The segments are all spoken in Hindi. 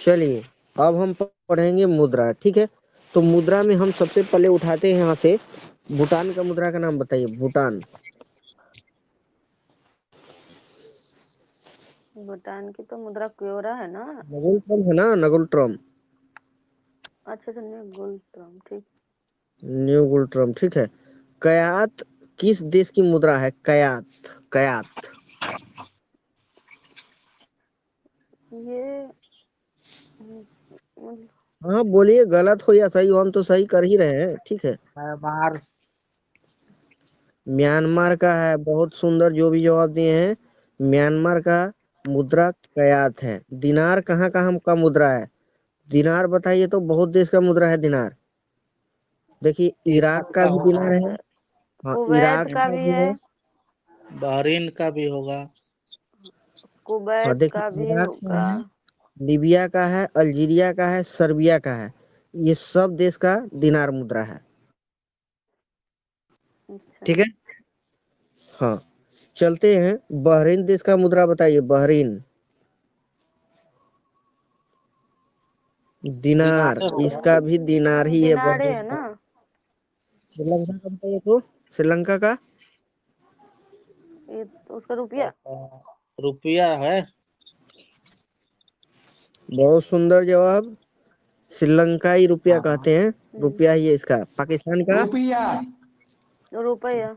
चलिए, अब हम पढ़ेंगे मुद्रा, ठीक है। तो मुद्रा में हम सबसे पहले उठाते हैं यहाँ से भूटान का मुद्रा का नाम बताइए। भूटान। भूटान की तो मुद्रा क्योरा है ना। नगुल ट्रम है ना, नगुल ट्रम। अच्छा अच्छा, गुल ट्रम, ठीक। न्यू गुल ट्रम, ठीक है। कयात किस देश की मुद्रा है? कयात, कयात। ये मतलब हाँ बोलिए, गलत हो या सही हो, हम तो सही कर ही रहे हैं, ठीक है। म्यांमार। म्यांमार का है, बहुत सुंदर जो भी जवाब दिए हैं। म्यांमार का मुद्रा कयात है। दिनार कहाँ कहाँ का मुद्रा है? दिनार बताइए तो, बहुत देश का मुद्रा है दिनार। देखिए, इराक इराक का का भी होगा, दिनार है। हाँ, कुवैत इराक का का भी भी है। है। बहरीन का भी होगा। हाँ कुवैत का देखिए, भी इराक का होगा। है, लीबिया का है, अल्जीरिया का है, सर्बिया का है। ये सब देश का दिनार मुद्रा है, अच्छा। ठीक है। हाँ, चलते हैं। बहरीन देश का मुद्रा बताइए। बहरीन। दिनार, दिनारे होगा। इसका भी दिनार ही है दिनारे बहरीन है का। ना। श्रीलंका का बताइए तो, श्रीलंका का। ये तो उसका रुपया। रुपया है। बहुत सुंदर जवाब। श्रीलंकाई रुपया हाँ। कहते हैं। रुपया ही है इसका। पाकिस्तान का रुपया। रुपया।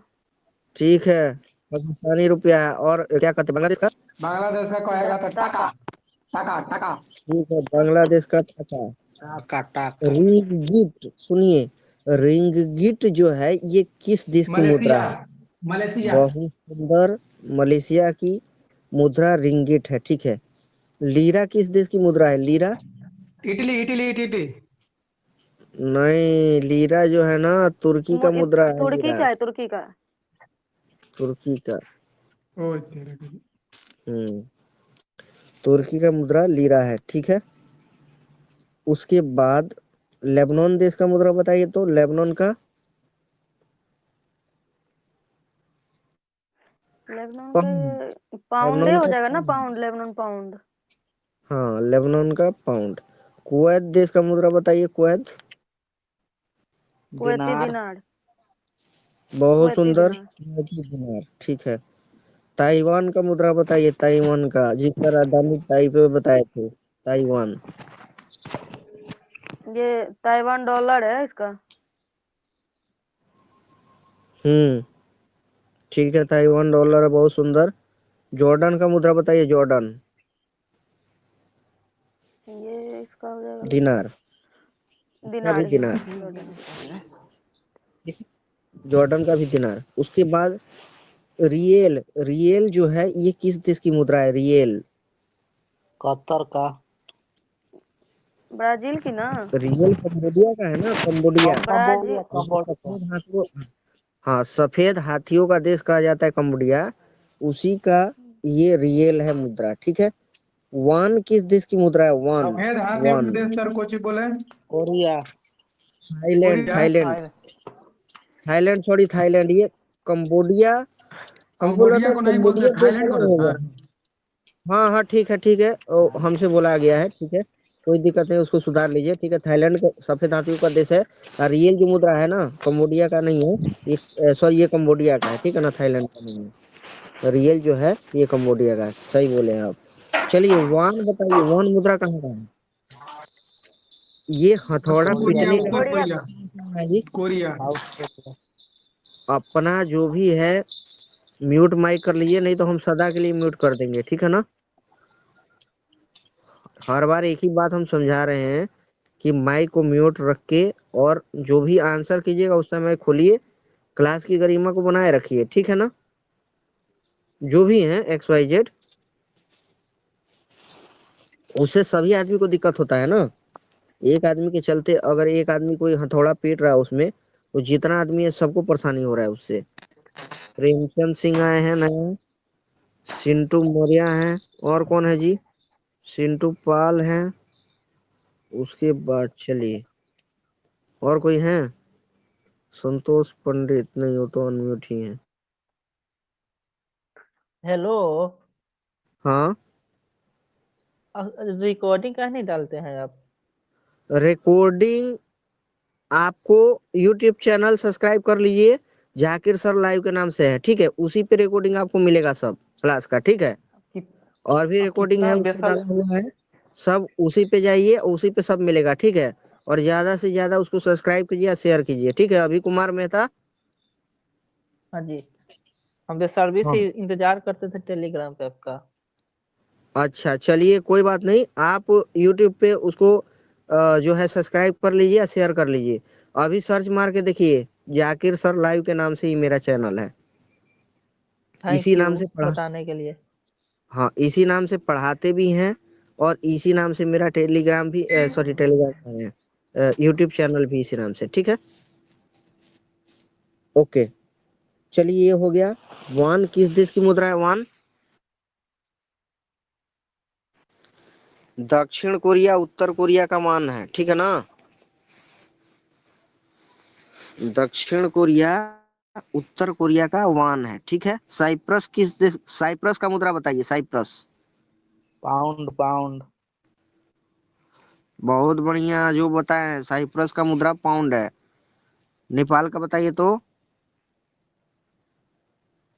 ठीक है, पाकिस्तानी रुपया है। और क्या कहते हैं बांग्लादेश का? बांग्लादेश का कहेगा तो टाका। टका। टका टका। ठीक है, बांग्लादेश का टाका। टाका टाका। रिंगिट, सुनिए, रिंगिट जो है ये किस देश की मुद्रा मलेशिया। है? मलेशिया। बहुत सुंदर। मलेशिया की मुद्रा रिंगिट है, ठीक है। लीरा किस देश की मुद्रा है? लीरा। Italy Italy Italy. नहीं, लीरा जो है ना, तुर्की का मुद्रा है तुर्की लीरा। का है, तुर्की का। तुर्की का। ओ तेरे को। हम्म, तुर्की का मुद्रा लीरा है, ठीक है। उसके बाद लेबनान देश का मुद्रा बताइए तो, लेबनान का। लेबनान का पाउंड। पाउंड लेबनान हो का जाएगा ना, पाउंड। Pound, Lebanon pound. हाँ, लेबनान का पाउंड। कुवैत देश का मुद्रा बताइए। कुवैत। कुवैती दिनार। दिनार। बहुत कुवैती सुंदर, दिनार। कुवैती दिनार, ठीक है। ताइवान का मुद्रा बताइए। ताइवान का, जिसका राजधानी ताइपे बताए थे। ताइवान। ये ताइवान डॉलर है इसका। हम्म, ठीक है, ताइवान डॉलर है, बहुत सुंदर। जॉर्डन का मुद्रा बताइए। जॉर्डन। ये इसका हो जाएगा लगभग दिनार, इसका भी दिनार ही, दिनार, जॉर्डन। ठीक है? जॉर्डन का भी दिनार। उसके बाद रियल। रियल जो है ये किस देश की मुद्रा है? रियल। कतर का। ब्राजील की ना। रियल कंबोडिया का है ना, कंबोडिया। ब्राजील। कंबोडिया जिसे कंबोडिया का। सफेद हाथियों, हाँ, सफेद हाथियों का देश कहा जाता है कंबोडिया, उसी का ये रियल है मुद्रा, ठीक है। वन किस देश की मुद्रा है? वन। सफेद हाथी वन। देश सर कुछ बोले। Korea. Thailand, Korea. Thailand. Thailand, sorry, Thailand, ये कंबोडिया। हम बोला कंबोडिया था को नहीं बोलते, कंबोडिया देश थाईलैंड अलग बोले हो गया। सर। हाँ हाँ, ठीक है, ठीक है, हमसे बोला गया है, ठीक है। कोई दिक्कत नहीं, उसको सुधार लीजिए, ठीक है। थाईलैंड का सफेद हाथियों का देश है। और रियल जो मुद्रा है ना, कंबोडिया का नहीं है ये, सॉरी, ये कंबोडिया का है, ठीक है ना, थाईलैंड का नहीं है। रियल जो है ये कंबोडिया का है, सही बोले हैं आप। चलिए, वान बताइए। वान मुद्रा कहाँ का है? ये हथौड़ा कोरिया पीटने का उत्तर कोरिया कोरिया। का। है जी। कोरिया। अपना जो भी है, म्यूट माइक कर लीजिए, नहीं तो हम सदा के लिए म्यूट कर देंगे, ठीक है ना। हर बार एक ही बात हम समझा रहे हैं कि माइक को म्यूट रख के, और जो भी आंसर कीजिएगा उस समय खोलिए, क्लास की गरिमा को बनाए रखिए, ठीक है ना। जो भी है एक्स वाई जेड, उससे सभी आदमी को दिक्कत होता है ना। एक आदमी के चलते अगर एक आदमी कोई हथौड़ा पीट रहा है उसमें, तो जितना आदमी है सबको परेशानी हो रहा है उससे। प्रेमचंद सिंह आए हैं नया। सिंटू मौर्य हैं। और कौन है जी? सिंटू पाल हैं। उसके बाद चलिए, और कोई है? संतोष पंडित नहीं, हो तो अनम्यूट ही है। हेलो। हाँ, रिकॉर्डिंग कहाँ नहीं डालते हैं आप? रिकॉर्डिंग आपको यूट्यूब चैनल सब्सक्राइब कर लीजिए, जाकिर सर लाइव के नाम से है, ठीक है। उसी पे रिकॉर्डिंग आपको मिलेगा सब क्लास का, ठीक है। कित, और भी रिकॉर्डिंग कितना है ऊपर बेसल? डाला हुआ है, सब उसी पे जाइए, उसी पे सब मिलेगा, ठीक है। और ज्यादा से ज्यादा उसको सब्सक्राइब कीजिए, शेयर कीजिए, ठीक है। अभी कुमार मेहता। हाँ जी, हम तो सर्विस हाँ। ही इंतजार करते थे टेलीग्राम पे आपका। अच्छा चलिए, कोई बात नहीं, आप यूट्यूब पे उसको जो है सब्सक्राइब कर लीजिए या शेयर कर लीजिए। अभी सर्च मार के देखिए, जाकिर सर लाइव के नाम से ही मेरा चैनल है। इसी थैंक यू नाम से पढ़ा, बताने के लिए। हाँ इसी नाम से पढ़ाते भी हैं, और इसी नाम से मेरा टेलीग्राम भी, सॉरी टेलीग्राम है, यूट्यूब चैनल भी इसी नाम से, ठीक है। ओके, चलिए ये हो गया। वन किस देश की मुद्रा है? वन दक्षिण कोरिया उत्तर कोरिया का मान है, ठीक है ना। दक्षिण कोरिया उत्तर कोरिया का वान है, ठीक है। साइप्रस किस देश, साइप्रस का मुद्रा बताइए, साइप्रस। Pound pound. बहुत बढ़िया, जो बताए, साइप्रस का मुद्रा पाउंड है। नेपाल का बताइए तो।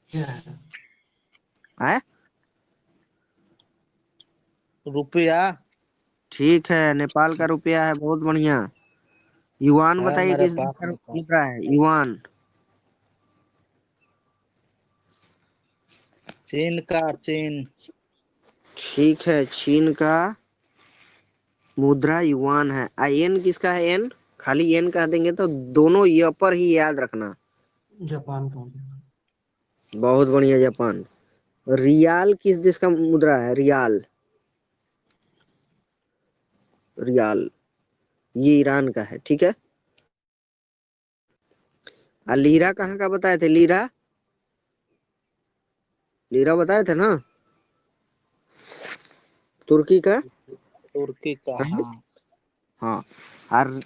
है रुपया ठीक है, नेपाल का रुपया है, बहुत बढ़िया। युआन है बताइए मेरे किस देश पास का रुपया। मुद्रा है? युआन। चीन का, चीन। ठीक है, चीन का मुद्रा युआन है। एन किसका है? एन खाली एन कह देंगे तो दोनों ये पर ही याद रखना। जापान का। बहुत बढ़िया, जापान। रियाल किस देश का मुद्रा है? रियाल, रियाल ये ईरान का है, ठीक है। लीरा कहाँ का बताए थे? लीरा, लीरा बताए थे ना, तुर्की का। तुर्की का, हाँ। हाँ। हाँ, और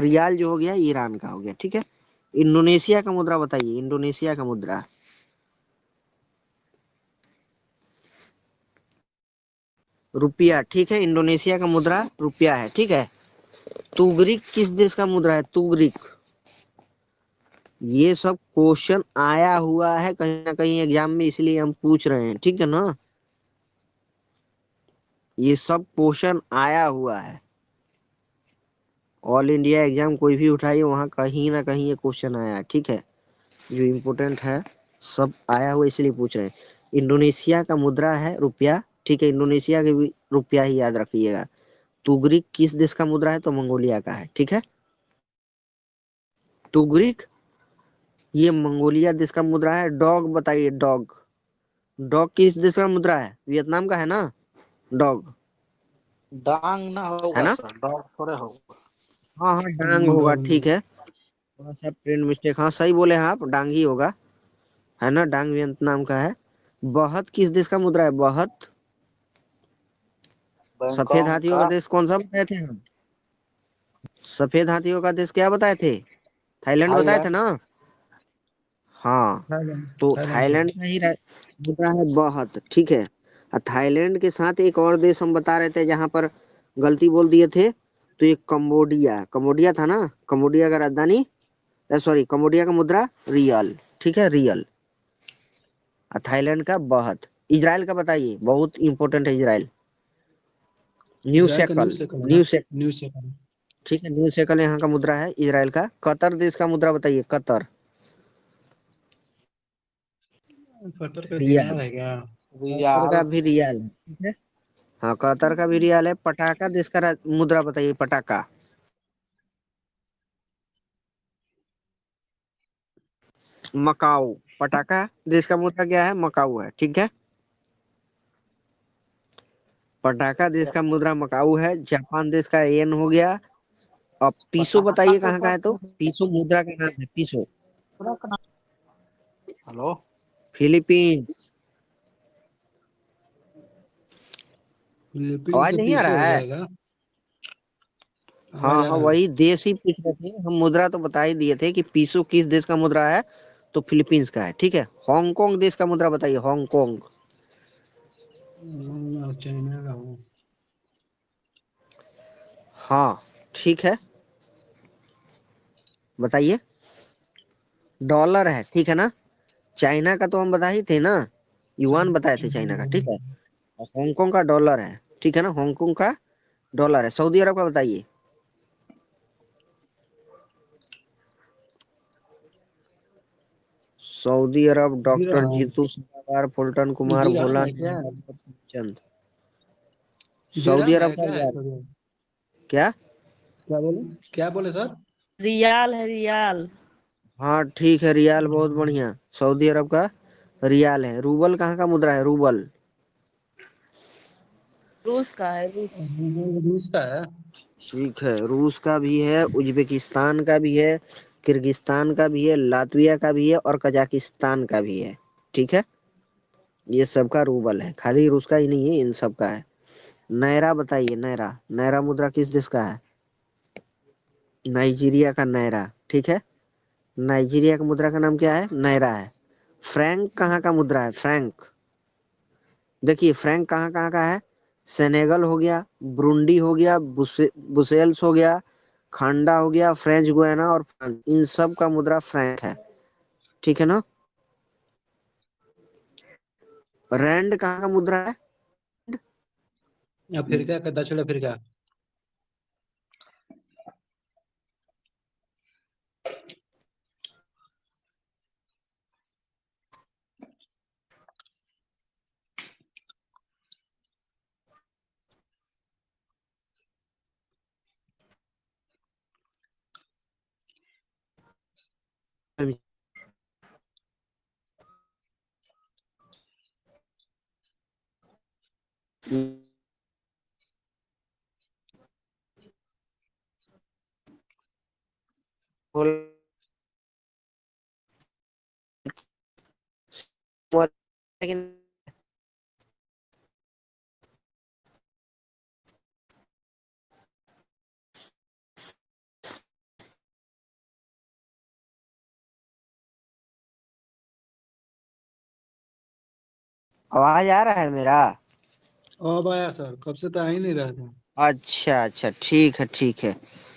रियाल जो हो गया ईरान का हो गया, ठीक है। इंडोनेशिया का मुद्रा बताइए, इंडोनेशिया का मुद्रा। रुपया, ठीक है। इंडोनेशिया का मुद्रा रुपया है, ठीक है। तुगरिक किस देश का मुद्रा है? तुगरिक। ये सब क्वेश्चन आया हुआ है कहीं ना कहीं एग्जाम में, इसलिए हम पूछ रहे हैं, ठीक है ना। ये सब क्वेश्चन आया हुआ है, ऑल इंडिया एग्जाम कोई भी उठाइए, वहां कहीं ना कहीं ये क्वेश्चन आया है, ठीक है। जो इम्पोर्टेंट है, सब आया हुआ, इसलिए पूछ रहे हैं। इंडोनेशिया का मुद्रा है रुपया, ठीक है। इंडोनेशिया के भी रुपया ही याद रखिएगा। तुगरिक किस देश का मुद्रा है? तो मंगोलिया का है, ठीक है। तुगरिक ये मंगोलिया देश का मुद्रा है। डॉग बताइए, डॉग। डॉग किस देश का मुद्रा है? वियतनाम का है ना, डॉग, डांग ना है होगा ना। सर, डॉग थोड़े होगा। हाँ हाँ, डांग होगा, ठीक है। थोड़ा सा प्रिंट मिस्टेक, हाँ सही बोले हैं आप, डांग ही होगा, है ना। डांग वियतनाम का है। बहुत किस देश का मुद्रा है? बहुत सफेद बैंकॉक हाथियों का। का देश कौन सा बताए थे हम? सफेद हाथियों का देश क्या बताए थे? थाईलैंड बताए थे थाईलैंड। ना। हाँ, तो थाईलैंड का ही मुद्रा है बहुत, ठीक है। और थाईलैंड के साथ एक और देश हम बता रहे थे, जहां पर गलती बोल दिए थे, तो ये कम्बोडिया, कम्बोडिया था ना। कम्बोडिया का राजधानी, सॉरी, कम्बोडिया का मुद्रा रियल, ठीक है, रियल। और थाईलैंड का बहुत। इजराइल का बताइए, बहुत इंपॉर्टेंट है Israel. New shackle, new shackle, ठीक है। न्यू शेकल यहाँ का मुद्रा है इजराइल का। कतर देश का मुद्रा बताइए, कतर। कतर का रियाल, दिनार है क्या? कतर का रियाल। भी रियाल है, ठीक है। हाँ, कतर का भी रियाल है। पटाका देश का मुद्रा बताइए, पटाका। मकाऊ, पटाका देश का मुद्रा क्या है? मकाऊ है, ठीक है। पटाका देश का मुद्रा मकाऊ है। जापान देश का येन हो गया। अब पीसो पटाखा बताइए के कहाँ का है? तो ऊपर। पीसो मुद्रा का नाम है, पीसो। हेलो। फिलीपींस। फिलीपींस आवाज से नहीं आ पीछे रहा हो है? जाएगा। आवाज हाँ आ हाँ, रहा है। वही देश ही पूछ रहे थे हम, मुद्रा तो बता ही दिए थे कि पीसो किस देश का मुद्रा है, तो फिलीपींस का है, ठीक है। हांगकांग देश का मुद्रा बताइए, हांगकांग। चाइना का हो। हाँ ठीक है, बताइए। डॉलर है, ठीक है ना। चाइना का तो हम बता ही थे ना, युआन बताए थे चाइना का, ठीक है। और हांगकांग का डॉलर है, ठीक है ना, हांगकांग का डॉलर है। सऊदी अरब का बताइए। सऊदी अरब डॉक्टर जीतू सदागर, फुलटन कुमार, दिरहम भोला है क्या? चंद। सऊदी दिरहम अरब है का क्या? रियाल। क्या? क्या बोले? क्या बोले सर? रियाल है रियाल। हाँ ठीक है, रियाल बहुत बढ़िया। सऊदी अरब का रियाल है। रूबल कहाँ का मुद्रा है? रूबल। रूस का है रूस। रूस का है। ठीक है, रूस का भी है, उज्बेकिस्तान का भी है, किर्गिस्तान का भी है, लातविया का भी है, और कजाकिस्तान का भी है, ठीक है। ये सबका रूबल है, खाली रूस का ही नहीं है, इन सब का है। नायरा बताइए, नायरा, नायरा मुद्रा किस देश का है? नाइजीरिया का नायरा, ठीक है। नाइजीरिया का मुद्रा का नाम क्या है? नायरा है। फ्रैंक कहाँ का मुद्रा है? फ्रैंक, देखिए फ्रैंक कहाँ कहाँ का है। सेनेगल हो गया, ब्रुंडी हो गया, बुसेल्स हो गया, खांडा हो गया, फ्रेंच गुयाना और फ्रांस, इन सब का मुद्रा फ्रैंक है, ठीक है ना। रैंड कहाँ का मुद्रा है? अफ्रीका का, दक्षिण अफ्रीका। आवाज आ रहा है मेरा? अब आया सर, कब से तो आ ही नहीं रहा था। अच्छा अच्छा, ठीक है ठीक है।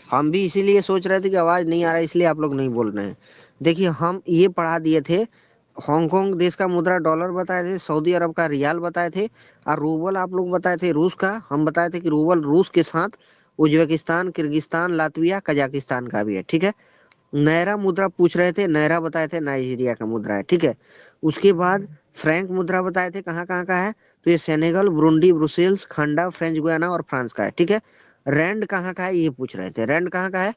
हम भी इसीलिए सोच रहे थे कि आवाज नहीं आ रहा है, इसलिए आप लोग नहीं बोल रहे हैं। देखिए हम ये पढ़ा दिए थे, हांगकांग देश का मुद्रा डॉलर बताए थे, सऊदी अरब का रियाल बताए थे, और रूबल आप लोग बताए थे रूस का। हम बताए थे कि रूबल रूस के साथ उज्बेकिस्तान, किर्गिस्तान, लातविया, कजाकिस्तान का भी है, ठीक है। नायरा मुद्रा पूछ रहे थे, नायरा बताए थे नाइजीरिया का मुद्रा है, ठीक है। उसके बाद फ्रैंक मुद्रा बताए थे कहाँ कहाँ का है, तो ये सेनेगल, ब्रुंडी, ब्रुसेल्स, खांडा, फ्रेंच गुयाना और फ्रांस का है, ठीक है। रैंड कहाँ का है ये पूछ रहे थे, रैंड कहाँ का है?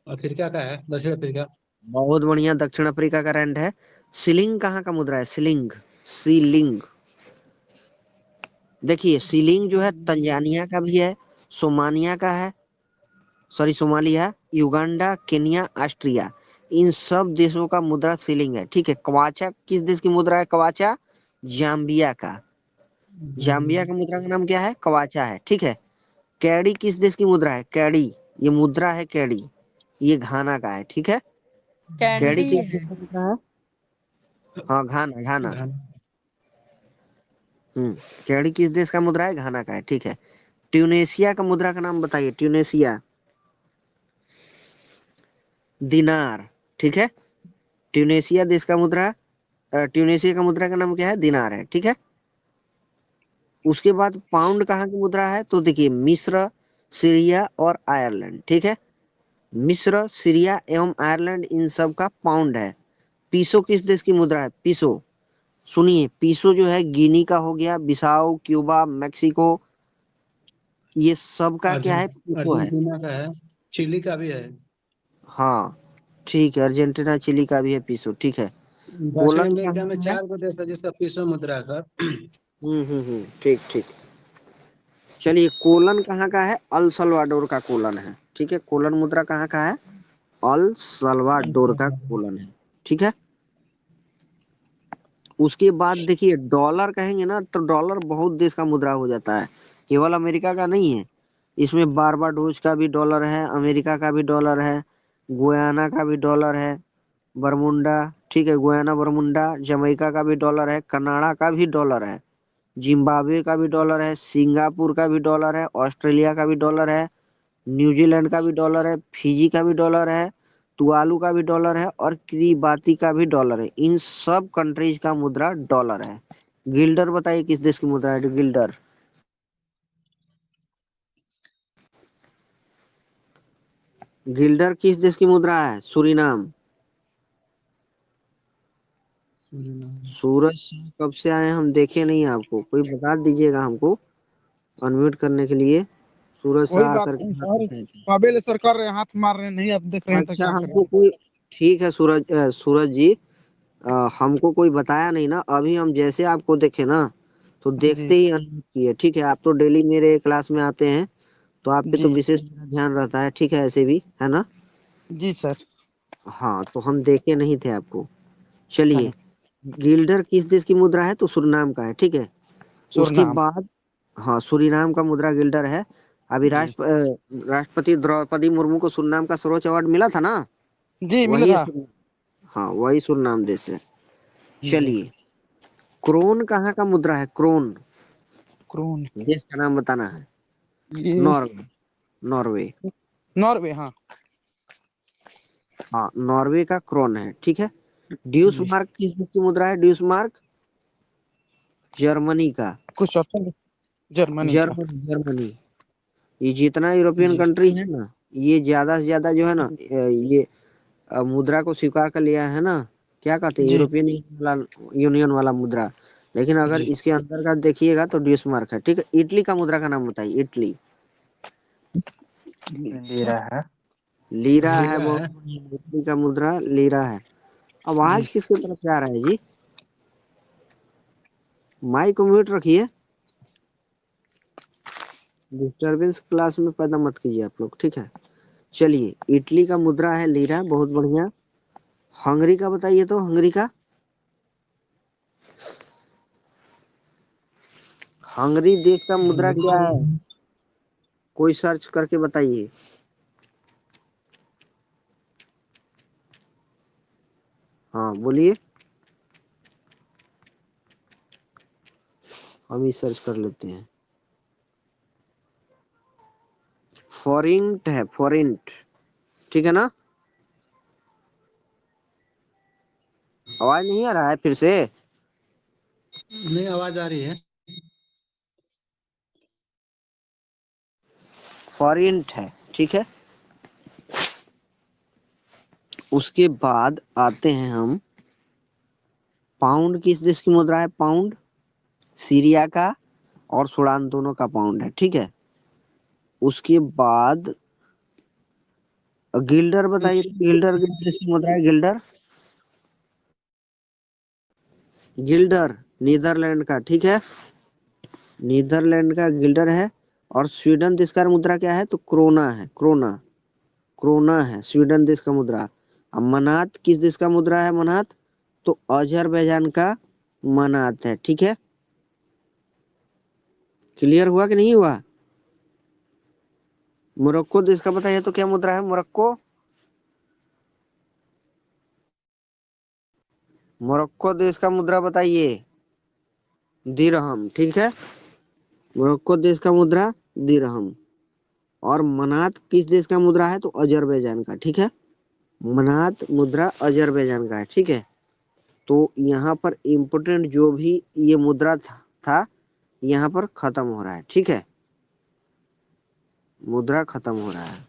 अफ्रीका का है, दक्षिण अफ्रीका। बहुत बढ़िया, दक्षिण अफ्रीका का रैंड है। सिलिंग कहाँ का मुद्रा है? सिलिंग, सीलिंग, देखिए सीलिंग जो है तंजानिया का भी है, सोमानिया का है, sorry Somalia, Uganda, Kenya, Austria, इन सब देशों का मुद्रा सीलिंग है, ठीक है। कवाचा किस देश की मुद्रा है? कवाचा जाम्बिया का। जाम्बिया का मुद्रा का नाम क्या है? कवाचा है, ठीक है। कैडी किस देश की मुद्रा है? कैडी, ये मुद्रा है कैडी, ये घाना का है, ठीक है। कैडी कैंडी किस देश है। का मुद्रा है? हाँ घाना, घाना। हम्म, कैडी किस देश का मुद्रा है? घाना का है, ठीक है। ट्यूनेशिया का मुद्रा का नाम बताइए, ट्यूनेशिया। दिनार, ठीक है। ट्यूनेशिया देश का मुद्रा, ट्यूनेशिया का मुद्रा का नाम क्या है? दिनार है, ठीक है। उसके बाद पाउंड कहाँ की मुद्रा है? तो देखिए मिस्र, सीरिया और आयरलैंड, ठीक है। मिस्र, सीरिया एवं आयरलैंड, इन सब का पाउंड है। पीसो किस देश की मुद्रा है? पीसो, सुनिए, पीसो जो है गिनी का हो गया, बिसाऊ, क्यूबा, मेक्सिको, ये सब का क्या है? पीसो है। अर्जेंटीना का है, चिली का भी है। हाँ ठीक है, अर्जेंटीना, चिली का भी है पीसो, ठीक है। दक्षिण कोलन अमेरिका कहाँ में का है? 4 गो देश है जिसका पीसो मुद्रा है सर। ठीक ठीक। चलिए कोलन कहाँ का है? अल सल्वाडोर का कोलन है, ठीक है। कोलन मुद्रा कहाँ का है? अल सल्वाडोर का कोलन है, ठीक है। उसके बाद देखिए डॉलर कहेंगे ना, तो डॉलर बहुत देश का मुद्रा हो जाता है, केवल अमेरिका का नहीं है। इसमें बारबाडोज का भी डॉलर है, अमेरिका का भी डॉलर है, गुयाना का भी डॉलर है, बरमुंडा, ठीक है, गुयाना बरमुंडा, जमैका का भी डॉलर है, कनाडा का भी डॉलर है, जिम्बाब्वे का भी डॉलर है, सिंगापुर का भी डॉलर है, ऑस्ट्रेलिया का भी डॉलर है, न्यूजीलैंड का भी डॉलर है, फिजी का भी डॉलर है, तुवालू का भी डॉलर है और किरिबाती का भी डॉलर है। इन सब कंट्रीज का मुद्रा डॉलर है। गिल्डर बताइए किस देश की मुद्रा है? गिल्डर गिल्डर किस देश की मुद्रा है? सूरीनाम। सुरीनाम। सूरज शाह कब से आए हम देखे नहीं आपको, कोई बता दीजिएगा हमको अनम्यूट करने के लिए। सूरज वही शाह बात आकर के है हाथ सर, उठाए थे। काबिल सर कर रहे हैं, हाथ मार रहे हैं, नहीं आप देख रहे हैं तो अच्छा, क्या हमको करें। कोई ठीक है सूरज जी, हमको कोई बताया नहीं ना, अभी हम जैसे आपको देखे ना तो जी देखते ही अनम्यूट किए। ठीक है, आप तो डेली मेरे क्लास में आते हैं तो आप पे तो जी विशेष मेरा ध्यान रहता है। ठीक है, ऐसे भी है ना। जी सर। हाँ, तो हम देखे नहीं थे आपको। चलिए, हाँ, गिल्डर किस देश की मुद्रा है? तो सुरनाम का है। ठीक है, उसके सुरनाम। बाद हाँ, सूरीनाम का मुद्रा गिल्डर है। अभी जी राष्ट्रपति द्रौपदी मुर्मू को सुरनाम का सर्वोच्च अवार्ड मिला था ना, जी मिला वही था। हाँ, वही सुरनाम देश है। जी चलिए, क्रोन कहाँ का मुद्रा है? Krone krone. देश का नाम बताना है। ये नॉर्वे। नॉर्वे। नॉर्वे, हाँ। हाँ, नॉर्वे का क्रोन है। ठीक है, ड्यूस जी मार्क किस देश की मुद्रा है? ड्यूस मार्क जर्मनी का। कुछ ऑप्शन। जर्मनी का। जर्मनी। ये जितना यूरोपियन जी कंट्री है ना, ये ज्यादा से ज्यादा जो है ना, ये मुद्रा को स्वीकार कर लिया है ना। क्या कहते हैं? जी यूरोपियन यूनियन वाला मुद्रा। लेकिन अगर जी इसके अंतर्गत देखिएगा तो ड्यूस मार्क है। ठीक है, इटली का मुद्रा का नाम बताइए। इटली। लीरा है। लीरा है, लीरा बहुत है। बढ़िया। इटली का मुद्रा लीरा है। जी आवाज किसके तरफ से आ रहा है जी? माइक को म्यूट रखिए। डिस्टरबेंस क्लास में पैदा मत कीजिए आप लोग। ठीक है, चलिए, इटली का मुद्रा है लीरा, बहुत बढ़िया। हंगरी का बताइए तो, हंगरी का। हंगरी देश का मुद्रा क्या है? कोई सर्च करके बताइए। हाँ, बोलिए। हम ही सर्च कर लेते हैं। फॉरिंट है, फॉरिंट। ठीक है ना। आवाज नहीं आ रहा है फिर से? नहीं, आवाज आ रही है। फॉरिंट है। ठीक है, उसके बाद आते हैं हम। पाउंड किस देश की मुद्रा है? पाउंड सीरिया का और सूडान दोनों का पाउंड है। ठीक है, उसके बाद गिल्डर बताइए। गिल्डर किस देश की मुद्रा है? गिल्डर गिल्डर नीदरलैंड का। ठीक है, नीदरलैंड का गिल्डर है। और स्वीडन देश का मुद्रा क्या है? तो क्रोना है। क्रोना क्रोना है स्वीडन देश का मुद्रा। अब मनात किस देश का मुद्रा है? मनात तो अजरबैजान का मनात है। ठीक है, क्लियर हुआ कि नहीं हुआ? मोरक्को देश का बताइए तो क्या मुद्रा है? मोरक्को मोरक्को देश का मुद्रा बताइए। दिरहम। ठीक है, मोरक्को देश का मुद्रा दिरहम। और मनात किस देश का मुद्रा है? तो अजरबैजान का। ठीक है, मनात मुद्रा अजरबैजान का है। ठीक है, तो यहाँ पर इम्पोर्टेंट जो भी ये मुद्रा था यहाँ पर खत्म हो रहा है। ठीक है, मुद्रा खत्म हो रहा है।